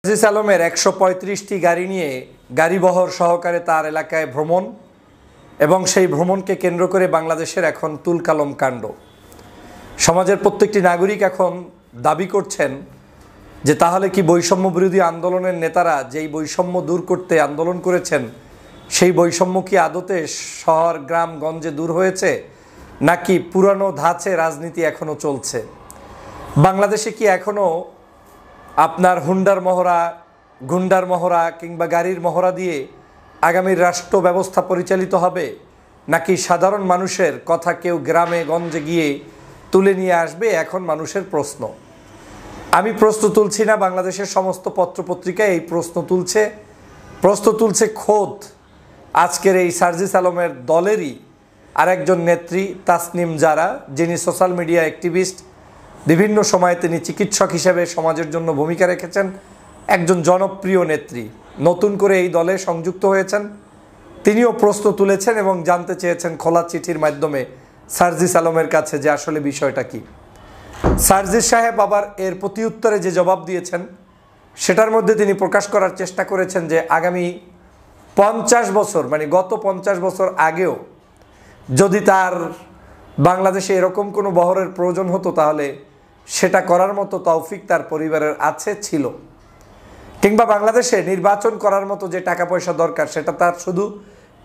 সার্জিস আলমের ১৩৫টি গাড়ি নিয়ে গাড়িবহর সহকারে তার এলাকায় ভ্রমণ এবং সেই ভ্রমণকে কেন্দ্র করে বাংলাদেশের এখন তুলকালাম কাণ্ড। সমাজের প্রত্যেকটি নাগরিক এখন দাবি করছেন যে তাহলে কি বৈষম্য বিরোধী আন্দোলনের নেতারা যেই বৈষম্য দূর করতে আন্দোলন করেছেন সেই বৈষম্য কি আদতে শহর গ্রাম গঞ্জে দূর হয়েছে, নাকি পুরানো ধাঁচে রাজনীতি এখনও চলছে? বাংলাদেশে কি এখনও আপনার হুন্ডার মহড়া, গুন্ডার মহড়া কিংবা গাড়ির মহড়া দিয়ে আগামীর রাষ্ট্র ব্যবস্থা পরিচালিত হবে, নাকি সাধারণ মানুষের কথা কেউ গ্রামে গঞ্জে গিয়ে তুলে নিয়ে আসবে? এখন মানুষের প্রশ্ন। আমি প্রশ্ন তুলছি না, বাংলাদেশের সমস্ত পত্রপত্রিকায় এই প্রশ্ন তুলছে খোদ আজকের এই সার্জিস আলমের দলেরই আরেকজন নেত্রী তাসনিম জারা, যিনি সোশ্যাল মিডিয়া অ্যাক্টিভিস্ট। বিভিন্ন সময়ে তিনি চিকিৎসক হিসেবে সমাজের জন্য ভূমিকা রেখেছেন, একজন জনপ্রিয় নেত্রী। নতুন করে এই দলে সংযুক্ত হয়েছেন, তিনিও প্রশ্ন তুলেছেন এবং জানতে চেয়েছেন খোলা চিঠির মাধ্যমে সার্জিস আলমের কাছে যে আসলে বিষয়টা কি। সার্জিস সাহেব আবার এর প্রতি উত্তরে যে জবাব দিয়েছেন সেটার মধ্যে তিনি প্রকাশ করার চেষ্টা করেছেন যে আগামী 50 বছর, মানে গত 50 বছর আগেও যদি তার বাংলাদেশে এরকম কোনো বহরের প্রয়োজন হতো তাহলে সেটা করার মতো তৌফিক তার পরিবারের ছিল, কিংবা বাংলাদেশে নির্বাচন করার মতো যে টাকা পয়সা দরকার সেটা তার শুধু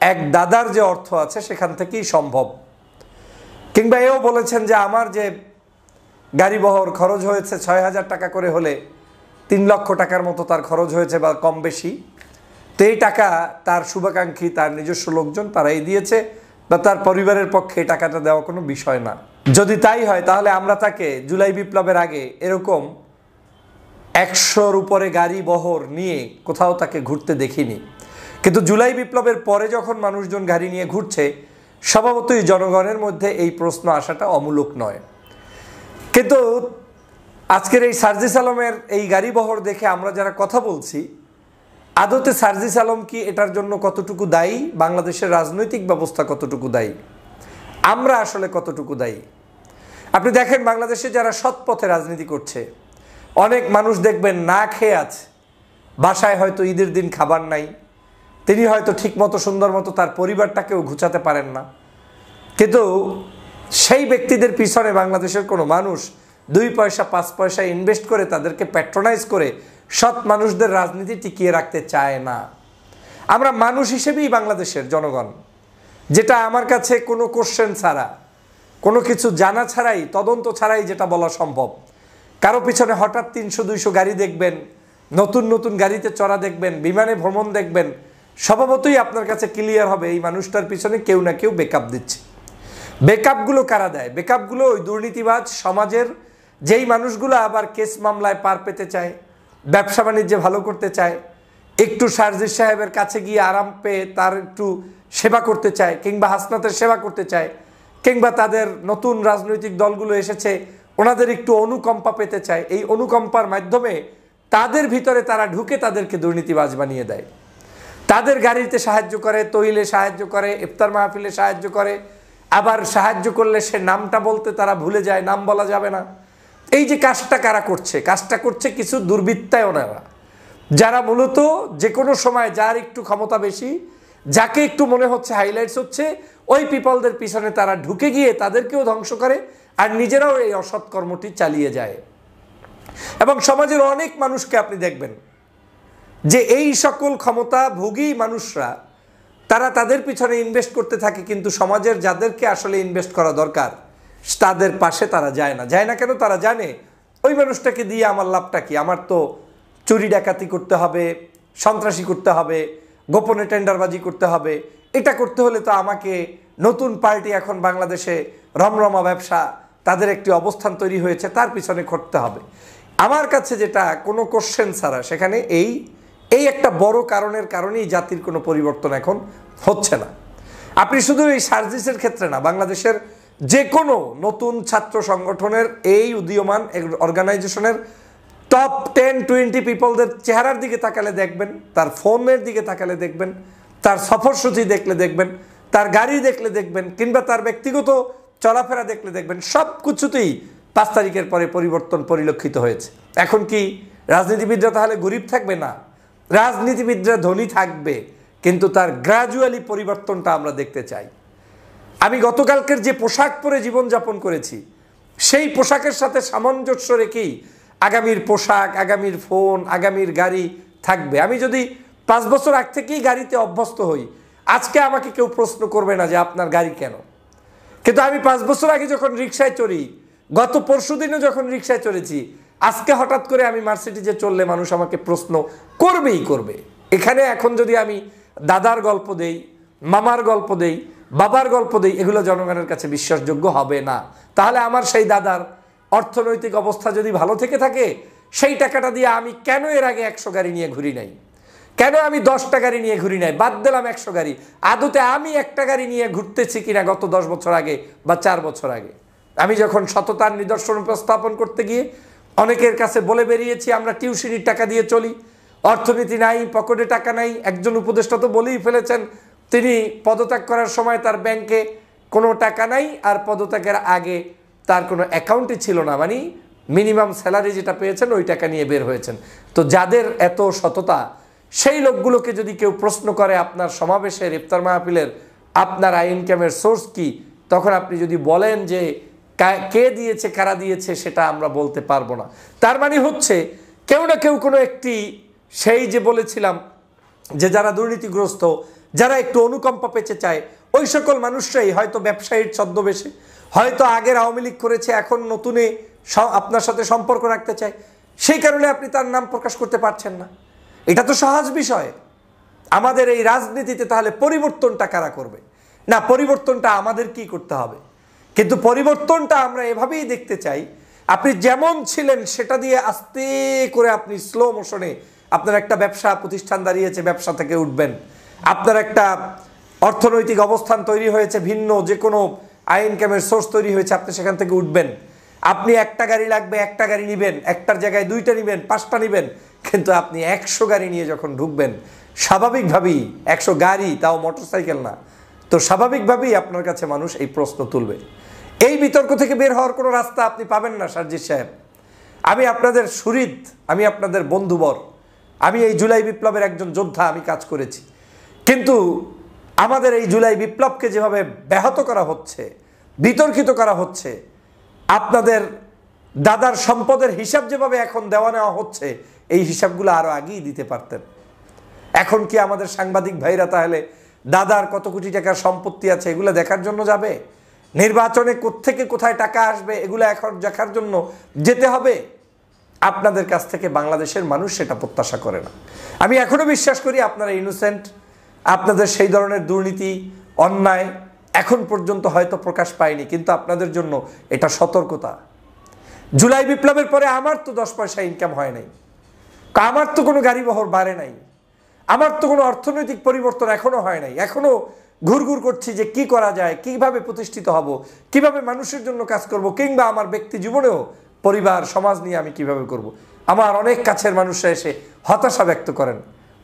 এক দাদার যে অর্থ আছে সেখান থেকেই সম্ভব। কিংবা এও বলেছেন যে আমার যে গাড়িবহর খরচ হয়েছে ৬,০০০ টাকা করে হলে ৩ লক্ষ টাকার মতো তার খরচ হয়েছে বা কম বেশি, তো এই টাকা তার শুভাকাঙ্ক্ষী, তার নিজস্ব লোকজন তারাই দিয়েছে, বা তার পরিবারের পক্ষে এই টাকাটা দেওয়া কোনো বিষয় না। যদি তাই হয় তাহলে আমরা তাকে জুলাই বিপ্লবের আগে এরকম ১০০-র উপরে গাড়ি বহর নিয়ে কোথাও তাকে ঘুরতে দেখিনি। কিন্তু জুলাই বিপ্লবের পরে যখন মানুষজন গাড়ি নিয়ে ঘুরছে, স্বভাবতই জনগণের মধ্যে এই প্রশ্ন আসাটা অমূলক নয়। কিন্তু আজকের এই সার্জিস আলমের এই গাড়ি বহর দেখে আমরা যারা কথা বলছি, আদতে সার্জিস আলম কি এটার জন্য কতটুকু দায়ী, বাংলাদেশের রাজনৈতিক ব্যবস্থা কতটুকু দায়ী, আমরা আসলে কতটুকু দায়ী? আপনি দেখেন বাংলাদেশে যারা সৎ পথে রাজনীতি করছে, অনেক মানুষ দেখবেন না খেয়ে আছে, বাসায় হয়তো ঈদের দিন খাবার নাই, তিনি হয়তো ঠিকমতো সুন্দর মতো তার পরিবারটাকেও ঘুচাতে পারেন না, কিন্তু সেই ব্যক্তিদের পিছনে বাংলাদেশের কোনো মানুষ 2 পয়সা 5 পয়সা ইনভেস্ট করে তাদেরকে প্যাট্রোনাইজ করে সৎ মানুষদের রাজনীতি টিকিয়ে রাখতে চায় না। আমরা মানুষ হিসেবেই বাংলাদেশের জনগণ, যেটা আমার কাছে কোনো কোশ্চেন ছাড়া, কোনো কিছু জানা ছাড়াই, তদন্ত ছাড়াই যেটা বলা সম্ভব। কারো পিছনে হঠাৎ 300-200 গাড়ি দেখবেন, নতুন নতুন গাড়িতে চড়া দেখবেন, বিমানে ভ্রমণ দেখবেন, স্বভাবতই আপনার কাছে ক্লিয়ার হবে এই মানুষটার পিছনে কেউ না কেউ বেকআপ দিচ্ছে। বেকআপগুলো কারা দেয়? বেকআপগুলো ওই দুর্নীতিবাজ সমাজের যেই মানুষগুলো আবার কেস মামলায় পার পেতে চায়, ব্যবসা বাণিজ্যে ভালো করতে চায়, একটু সার্জিস সাহেবের কাছে গিয়ে আরাম পেয়ে তার একটু সেবা করতে চায়, কিংবা হাসনাতের সেবা করতে চায়, কিংবা তাদের নতুন রাজনৈতিক দলগুলো এসেছে ওনাদের একটু অনুকম্পা পেতে চায়। এই অনুকম্পার মাধ্যমে তাদের ভিতরে তারা ঢুকে তাদেরকে দুর্নীতিবাজ বানিয়ে দেয়। তাদের গাড়িতে সাহায্য করে, তৈলে সাহায্য করে, ইফতার মাহফিলে সাহায্য করে, আবার সাহায্য করলে সে নামটা বলতে তারা ভুলে যায়, নাম বলা যাবে না। এই যে কাজটা কারা করছে, কাজটা করছে কিছু দুর্বৃত্তায়নেরা, যারা মূলত যে কোনো সময় যার একটু ক্ষমতা বেশি, যাকে একটু মনে হচ্ছে হাইলাইটস হচ্ছে, ওই পিপলদের পিছনে তারা ঢুকে গিয়ে তাদেরকেও ধ্বংস করে আর নিজেরাও এই অসৎ কর্মটি চালিয়ে যায়। এবং সমাজের অনেক মানুষকে আপনি দেখবেন যে এই সকল ক্ষমতাভোগী মানুষরা তারা তাদের পিছনে ইনভেস্ট করতে থাকে, কিন্তু সমাজের যাদেরকে আসলে ইনভেস্ট করা দরকার তাদের পাশে তারা যায় না। যায় না কেন? তারা জানে ওই মানুষটাকে দিয়ে আমার লাভটা কি, আমার তো চুরি ডাকাতি করতে হবে, সন্ত্রাসী করতে হবে, গোপনে টেন্ডারবাজি করতে হবে, এটা করতে হলে তো আমাকে নতুন পার্টি এখন বাংলাদেশে রমরমা ব্যবসা, তাদের একটি অবস্থান তৈরি হয়েছে, তার পিছনে করতে হবে। আমার কাছে যেটা কোনো কোশ্চেন ছাড়া, সেখানে এই একটা বড় কারণের কারণেই জাতির কোনো পরিবর্তন এখন হচ্ছে না। আপনি শুধু এই সার্জিসের ক্ষেত্রে না, বাংলাদেশের যে কোনো নতুন ছাত্র সংগঠনের এই উদীয়মান অর্গানাইজেশনের টপ 10-20 পিপলদের চেহারার দিকে তাকালে দেখবেন, তার ফোনের দিকে তাকালে দেখবেন, তার সফরসূচি দেখলে দেখবেন, তার গাড়ি দেখলে দেখবেন, কিংবা তার ব্যক্তিগত চলাফেরা দেখলে দেখবেন, সব কিছুতেই 5 তারিখের পরে পরিবর্তন পরিলক্ষিত হয়েছে। এখন কি রাজনীতিবিদরা তাহলে গরিব থাকবে না, রাজনীতিবিদরা ধনী থাকবে, কিন্তু তার গ্র্যাজুয়ালি পরিবর্তনটা আমরা দেখতে চাই। আমি গতকালকের যে পোশাক পরে জীবনযাপন করেছি সেই পোশাকের সাথে সামঞ্জস্য রেখেই আগামীর পোশাক, আগামীর ফোন, আগামীর গাড়ি থাকবে। আমি যদি 5 বছর আগ থেকেই গাড়িতে অভ্যস্ত হই, আজকে আমাকে কেউ প্রশ্ন করবে না যে আপনার গাড়ি কেন। কিন্তু আমি 5 বছর আগে যখন রিক্সায় চড়ি, গত পরশুদিনও যখন রিক্সায় চড়েছি, আজকে হঠাৎ করে আমি মার্সিডিজে চললে মানুষ আমাকে প্রশ্ন করবেই করবে। এখানে এখন যদি আমি দাদার গল্প দেই, মামার গল্প দেই, বাবার গল্প দেই, এগুলো জনগণের কাছে বিশ্বাসযোগ্য হবে না। তাহলে আমার সেই দাদার অর্থনৈতিক অবস্থা যদি ভালো থেকে থাকে, সেই টাকাটা দিয়ে আমি কেন এর আগে 100 গাড়ি নিয়ে ঘুরি নাই, কেন আমি 10টা গাড়ি নিয়ে ঘুরি নাই, বাদ দিলাম 100 গাড়ি, আদতে আমি একটা গাড়ি নিয়ে ঘুরতেছি কিনা গত 10 বছর আগে বা 4 বছর আগে। আমি যখন সততার নিদর্শন উপস্থাপন করতে গিয়ে অনেকের কাছে বলে বেরিয়েছি আমরা টিউশনির টাকা দিয়ে চলি, অর্থনীতি নাই, পকেটে টাকা নাই। একজন উপদেষ্টা তো বলেই ফেলেছেন তিনি পদত্যাগ করার সময় তার ব্যাংকে কোনো টাকা নাই, আর পদত্যাগের আগে তার কোনো অ্যাকাউন্টই ছিল না, মানে মিনিমাম স্যালারি যেটা পেয়েছেন ওই টাকা নিয়ে বের হয়েছেন। তো যাদের এত সততা, সেই লোকগুলোকে যদি কেউ প্রশ্ন করে আপনার সমাবেশের, ইফতার মাহফিলের আপনার ইনকামের সোর্স কি, তখন আপনি যদি বলেন যে কে দিয়েছে, কারা দিয়েছে, সেটা আমরা বলতে পারবো না। তার মানে হচ্ছে কেউ না কেউ কোনো একটি, সেই যে বলেছিলাম যে যারা দুর্নীতিগ্রস্ত, যারা একটু অনুকম্পা পেতে চায়, ওই সকল মানুষরাই হয়তো ব্যবসায়ীর ছদ্মবেশে, হয়তো আগের আওয়ামী লীগ করেছে, এখন নতুনে আপনার সাথে সম্পর্ক রাখতে চায়, সেই কারণে আপনি তার নাম প্রকাশ করতে পারছেন না। এটা তো সহজ বিষয়। আমাদের এই রাজনীতিতে তাহলে পরিবর্তনটা কারা করবে? না, পরিবর্তনটা আমাদের কি করতে হবে, কিন্তু পরিবর্তনটা আমরা এভাবেই দেখতে চাই, আপনি যেমন ছিলেন সেটা দিয়ে আস্তে করে আপনি স্লো মোশনে, আপনার একটা ব্যবসা প্রতিষ্ঠান দাঁড়িয়েছে, ব্যবসা থেকে উঠবেন, আপনার একটা অর্থনৈতিক অবস্থান তৈরি হয়েছে, ভিন্ন যে কোনো ইনকামের সোর্স তৈরি হয়েছে, আপনি সেখান থেকে উঠবেন। আপনি একটা গাড়ি লাগবে, একটা গাড়ি নেবেন, একটার জায়গায় 2টা নেবেন, 5টা নেবেন, কিন্তু আপনি 100 গাড়ি নিয়ে যখন ঢুকবেন, স্বাভাবিকভাবেই 100 গাড়ি, তাও মোটরসাইকেল না, তো স্বাভাবিকভাবেই আপনার কাছে মানুষ এই প্রশ্ন তুলবে। এই বিতর্ক থেকে বের হওয়ার কোনো রাস্তা আপনি পাবেন না সার্জিস সাহেব। আমি আপনাদের সুহৃদ, আমি আপনাদের বন্ধুবর, আমি এই জুলাই বিপ্লবের একজন যোদ্ধা, আমি কাজ করেছি। কিন্তু আমাদের এই জুলাই বিপ্লবকে যেভাবে ব্যাহত করা হচ্ছে, বিতর্কিত করা হচ্ছে, আপনাদের দাদার সম্পদের হিসাব যেভাবে এখন দেওয়া নেওয়া হচ্ছে, এই হিসাবগুলো আরও আগেই দিতে পারতেন। এখন কি আমাদের সাংবাদিক ভাইরা তাহলে দাদার কত কোটি টাকার সম্পত্তি আছে এগুলো দেখার জন্য যাবে? নির্বাচনে কোত্থেকে কোথায় টাকা আসবে এগুলো এখন দেখার জন্য যেতে হবে? আপনাদের কাছ থেকে বাংলাদেশের মানুষ সেটা প্রত্যাশা করে না। আমি এখনো বিশ্বাস করি আপনারা ইনোসেন্ট, আপনাদের সেই ধরনের দুর্নীতি, অন্যায় এখন পর্যন্ত হয়তো প্রকাশ পায়নি, কিন্তু আপনাদের জন্য এটা সতর্কতা। জুলাই বিপ্লবের পরে আমার তো 10 পয়সা ইনকাম হয় নাই, আমার তো কোনো গাড়ি বহর বাড়ে নাই, আমার তো কোনো অর্থনৈতিক পরিবর্তন এখনো হয় নাই। এখনো ঘুরঘুর করছি যে কি করা যায়, কিভাবে প্রতিষ্ঠিত হব, কিভাবে মানুষের জন্য কাজ করব, কিংবা আমার ব্যক্তি জীবনেও পরিবার সমাজ নিয়ে আমি কিভাবে করব। আমার অনেক কাছের মানুষরা এসে হতাশা ব্যক্ত করেন,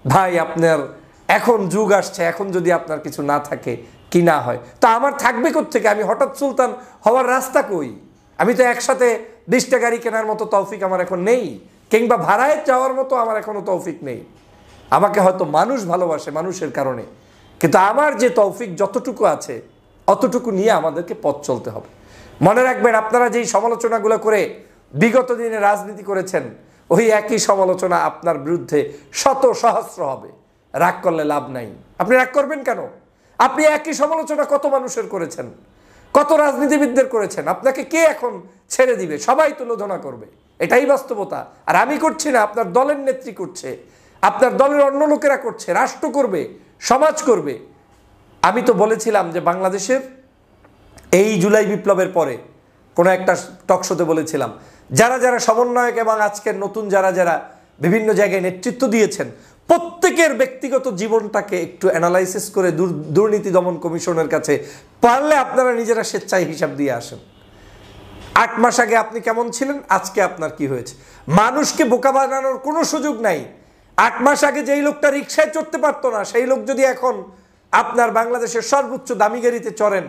ভাই আপনার এখন যুগ আসছে, এখন যদি আপনার কিছু না থাকে কি না হয়, তা আমার থাকবে কোত্থেকে? আমি হঠাৎ সুলতান হওয়ার রাস্তা কই? আমি তো একসাথে 20টা গাড়ি কেনার মতো তৌফিক আমার এখন নেই, কিংবা ভাড়ায় যাওয়ার মতো আমার এখনো তৌফিক নেই। আমাকে হয়তো মানুষ ভালোবাসে মানুষের কারণে, কিন্তু আমার যে তৌফিক যতটুকু আছে অতটুকু নিয়ে আমাদেরকে পথ চলতে হবে। মনে রাখবেন, আপনারা যেই সমালোচনাগুলো করে বিগত দিনে রাজনীতি করেছেন, ওই একই সমালোচনা আপনার বিরুদ্ধে শত সহস্র হবে। রাগ করলে লাভ নাই। আপনি রাগ করবেন কেন? আপনি একই সমালোচনা কত মানুষের করেছেন, কত রাজনীতিবিদদের করেছেন। আপনাকে কে এখন ছেড়ে দিবে? সবাই তুলোধনা করবে, এটাই বাস্তবতা। আর আমি করছি না, আপনার দলের নেত্রী করছে, আপনার দলের অন্য লোকেরা করছে, রাষ্ট্র করবে, সমাজ করবে। আমি তো বলেছিলাম যে বাংলাদেশের এই জুলাই বিপ্লবের পরে কোনো একটা টকশোতে বলেছিলাম, যারা যারা সমন্বয়ক এবং আজকের নতুন যারা যারা বিভিন্ন জায়গায় নেতৃত্ব দিয়েছেন, প্রত্যেকের ব্যক্তিগত জীবনটাকে একটু অ্যানালাইসিস করে দুর্নীতি দমন কমিশনের কাছে পারলে আপনারা নিজেরা স্বেচ্ছায় হিসাব দিয়ে আসেন। 8 মাস আগে আপনি কেমন ছিলেন, আজকে আপনার কি হয়েছে। মানুষকে বোকা বানানোর কোনো সুযোগ নাই। 8 মাস আগে যেই লোকটা রিক্সায় চড়তে পারতো না, সেই লোক যদি এখন আপনার বাংলাদেশের সর্বোচ্চ দামি গাড়িতে চড়েন,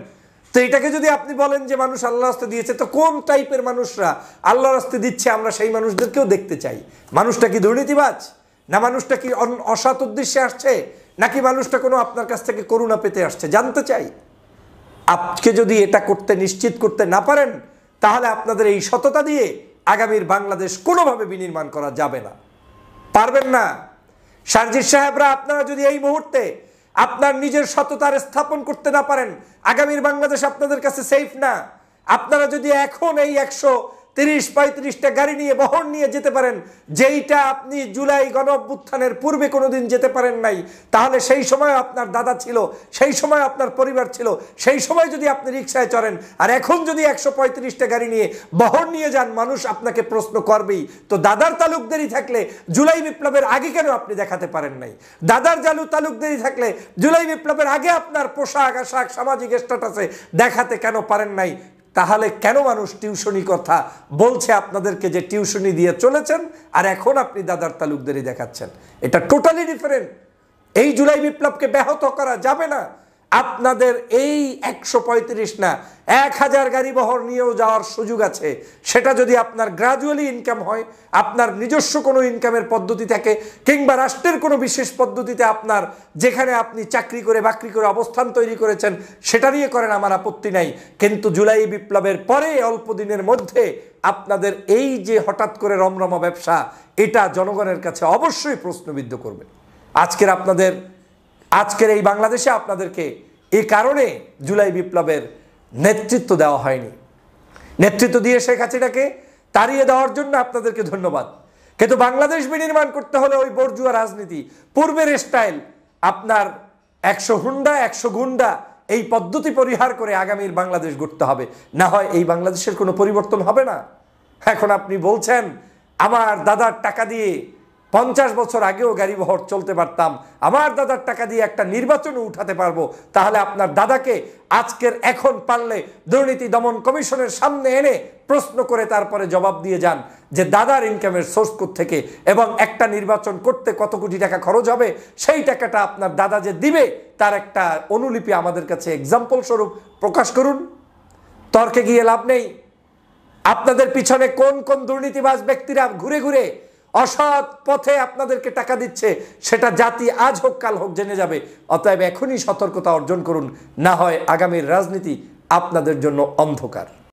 তো এটাকে যদি আপনি বলেন যে মানুষ আল্লাহর রাস্তায় দিয়েছে, তো কোন টাইপের মানুষরা আল্লাহর রাস্তায় দিচ্ছে আমরা সেই মানুষদেরকেও দেখতে চাই। মানুষটা কি দুর্নীতিবাজ, না মানুষটা কি অসৎ উদ্দেশ্যে আসছে, নাকি মানুষটা কোনো আপনার কাছ থেকে করুণা পেতে আসছে, জানতে চাই। আজকে যদি এটা করতে নিশ্চিত করতে না পারেন, তাহলে আপনাদের এই সততা দিয়ে আগামীর বাংলাদেশ কোনোভাবে বিনির্মাণ করা যাবে না, পারবেন না। সার্জিস সাহেবরা, আপনারা যদি এই মুহূর্তে আপনার নিজের সততার স্থাপন করতে না পারেন, আগামীর বাংলাদেশ আপনাদের কাছে সেফ না। আপনারা যদি এখন এই 130-35টা গাড়ি নিয়ে, বহর নিয়ে যেতে পারেন, যেইটা আপনি জুলাই গণঅভ্যুত্থানের পূর্বে কোনোদিন যেতে পারেন নাই, তাহলে সেই সময় আপনার দাদা ছিল, সেই সময় আপনার পরিবার ছিল, সেই সময় যদি আপনি রিক্সায় চড়েন, আর এখন যদি 135টা গাড়ি নিয়ে বহর নিয়ে যান, মানুষ আপনাকে প্রশ্ন করবেই। তো দাদার তালুকদারি থাকলে জুলাই বিপ্লবের আগে কেন আপনি দেখাতে পারেন নাই? দাদার তালুকদারি থাকলে জুলাই বিপ্লবের আগে আপনার পোশাক আশাক, সামাজিক স্ট্যাটাসে দেখাতে কেন পারেন নাই? তাহলে কেন মানুষ টিউশনি কথা বলছে আপনাদেরকে, যে টিউশনি দিয়ে চলেছেন আর এখন আপনি দাদার তালুকদারি দেখাচ্ছেন? এটা টোটালি ডিফারেন্ট। এই জুলাই বিপ্লবকে ব্যাহত করা যাবে না। আপনাদের এই 135 না 1000 গাড়ি বহর নিয়েও যাওয়ার সুযোগ আছে। সেটা যদি আপনার গ্রাজুয়ালি ইনকাম হয়, আপনার নিজস্ব কোনো ইনকামের পদ্ধতি থাকে, কিংবা রাষ্ট্রের কোনো বিশেষ পদ্ধতিতে আপনার, যেখানে আপনি চাকরি করে বাকরি করে অবস্থান তৈরি করেছেন, সেটা নিয়ে করেন, আমার আপত্তি নাই। কিন্তু জুলাই বিপ্লবের পরে অল্প দিনের মধ্যে আপনাদের এই যে হঠাৎ করে রমরমা ব্যবসা, এটা জনগণের কাছে অবশ্যই প্রশ্নবিদ্ধ করবে। আজকের এই বাংলাদেশে আপনাদেরকে এই কারণে জুলাই বিপ্লবের নেতৃত্ব দেওয়া হয়নি। নেতৃত্ব দিয়ে শেখ হাসিনাকে তাড়িয়ে দেওয়ার জন্য আপনাদেরকে ধন্যবাদ। কিন্তু বাংলাদেশ বিনির্মাণ করতে হলে ওই বর্জুয়া রাজনীতি, পূর্বের স্টাইল, আপনার 100 হুন্ডা 100 গুন্ডা, এই পদ্ধতি পরিহার করে আগামীর বাংলাদেশ গড়তে হবে। না হয় এই বাংলাদেশের কোনো পরিবর্তন হবে না। এখন আপনি বলছেন আমার দাদার টাকা দিয়ে 50 বছর আগেও গাড়ি বহর চলতে পারতাম, আমার দাদার টাকা দিয়ে একটা নির্বাচনও উঠাতে পারবো। তাহলে আপনার দাদাকে এখন পারলে দুর্নীতি দমন কমিশনের সামনে এনে প্রশ্ন করে তারপরে জবাব দিয়ে যান যে দাদার ইনকামের সোর্স থেকে এবং একটা নির্বাচন করতে কত কোটি টাকা খরচ হবে, সেই টাকাটা আপনার দাদা যে দিবে তার একটা অনুলিপি আমাদের কাছে এক্সাম্পল স্বরূপ প্রকাশ করুন। তর্কে গিয়ে লাভ নেই। আপনাদের পিছনে কোন কোন দুর্নীতিবাজ ব্যক্তিরা ঘুরে ঘুরে অসৎ পথে আপনাদেরকে টাকা দিচ্ছে, সেটা জাতি আজ হোক কাল হোক জেনে যাবে। অতএব এখনই সতর্কতা অর্জন করুন, না হয় আগামীর রাজনীতি আপনাদের জন্য অন্ধকার।